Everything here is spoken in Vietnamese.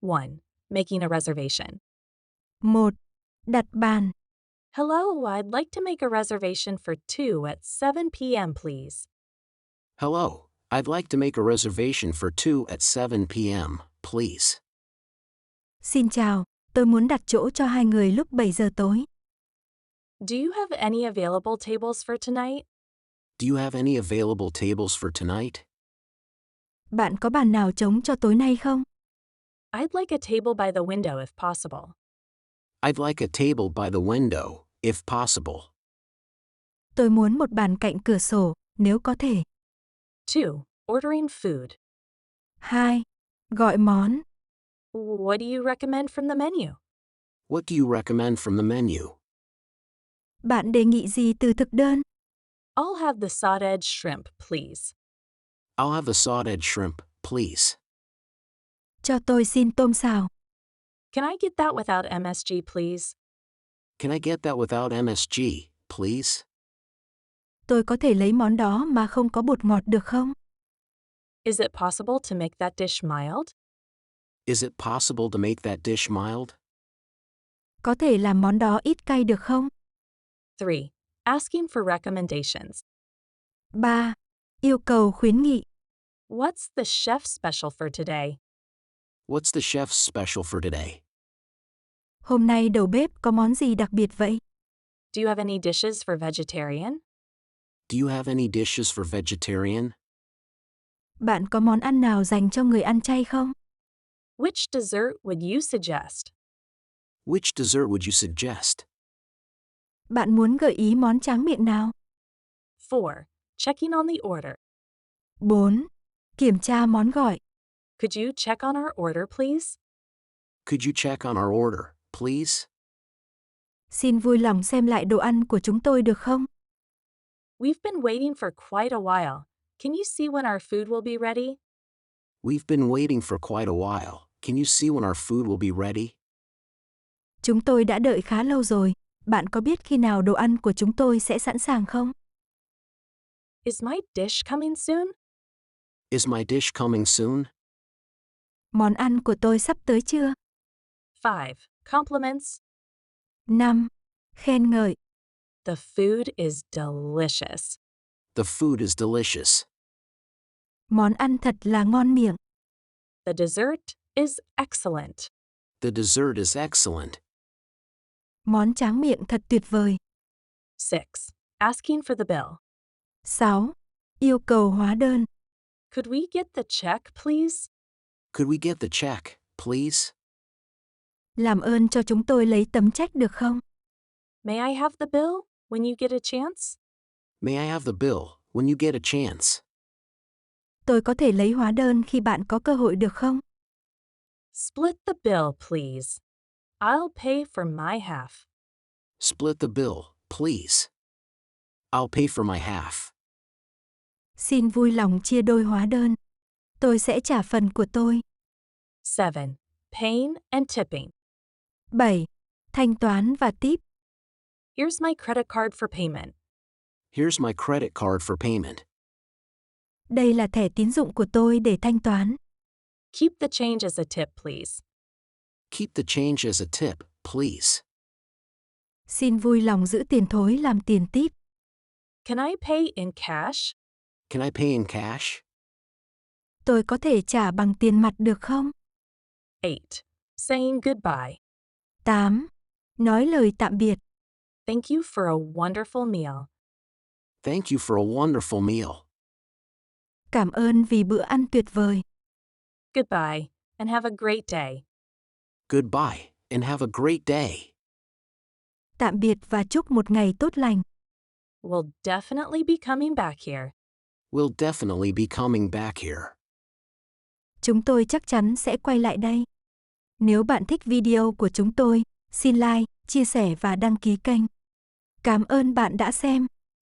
1. Making a reservation. 1. Đặt bàn. Hello, I'd like to make a reservation for 2 at 7 p.m., please. Hello, I'd like to make a reservation for 2 at 7 p.m., please. Xin chào, tôi muốn đặt chỗ cho 2 người lúc 7 giờ tối. Do you have any available tables for tonight? Do you have any available tables for tonight? Bạn có bàn nào trống cho tối nay không? I'd like a table by the window if possible. I'd like a table by the window, if possible. Tôi muốn một bàn cạnh cửa sổ, nếu có thể. 2. Ordering food. 2. Gọi món. What do you recommend from the menu? What do you recommend from the menu? Bạn đề nghị gì từ thực đơn? I'll have the sawed-edge shrimp, please. I'll have the sawed-edge shrimp, please. Cho tôi xin tôm xào. Can I get that without MSG, please? Can I get that without MSG, please? Tôi có thể lấy món đó mà không có bột ngọt được không? Is it possible to make that dish mild? Is it possible to make that dish mild? Có thể làm món đó ít cay được không? 3. Asking for recommendations. 3. Yêu cầu khuyến nghị. What's the chef's special for today? What's the chef's special for today? Hôm nay đầu bếp có món gì đặc biệt vậy? Do you have any dishes for vegetarian? Do you have any dishes for vegetarian? Bạn có món ăn nào dành cho người ăn chay không? Which dessert would you suggest? Which dessert would you suggest? Bạn muốn gợi ý món tráng miệng nào? 4. Checking on the order. 4. Kiểm tra món gọi. Could you check on our order, please? Could you check on our order, please? Xin vui lòng xem lại đồ ăn của chúng tôi được không? We've been waiting for quite a while. Can you see when our food will be ready? We've been waiting for quite a while. Can you see when our food will be ready? Chúng tôi đã đợi khá lâu rồi. Bạn có biết khi nào đồ ăn của chúng tôi sẽ sẵn sàng không? Is my dish coming soon? Is my dish coming soon? Món ăn của tôi sắp tới chưa? 5. Compliments. 5. Khen ngợi. The food is delicious. The food is delicious. Món ăn thật là ngon miệng. The dessert is excellent. The dessert is excellent. Món tráng miệng thật tuyệt vời. 6. Asking for the bill. 6. Yêu cầu hóa đơn. Could we get the check, please? Could we get the check, please? Làm ơn cho chúng tôi lấy tấm check được không? May I have the bill when you get a chance? May I have the bill when you get a chance? Tôi có thể lấy hóa đơn khi bạn có cơ hội được không? Split the bill, please. I'll pay for my half. Split the bill, please. I'll pay for my half. Xin vui lòng chia đôi hóa đơn. Tôi sẽ trả phần của tôi. 7. Paying and tipping. 7. Thanh toán và tip. Here's my credit card for payment. Here's my credit card for payment. Đây là thẻ tín dụng của tôi để thanh toán. Keep the change as a tip, please. Keep the change as a tip, please. Xin vui lòng giữ tiền thối làm tiền tip. Can I pay in cash? Can I pay in cash? Tôi có thể trả bằng tiền mặt được không? 8. Saying goodbye. 8. Nói lời tạm biệt. Thank you for a wonderful meal. Thank you for a wonderful meal. Cảm ơn vì bữa ăn tuyệt vời. Goodbye, and have a great day. Goodbye, and have a great day. Tạm biệt và chúc một ngày tốt lành. We'll definitely be coming back here. We'll definitely be coming back here. Chúng tôi chắc chắn sẽ quay lại đây. Nếu bạn thích video của chúng tôi, xin like, chia sẻ và đăng ký kênh. Cảm ơn bạn đã xem.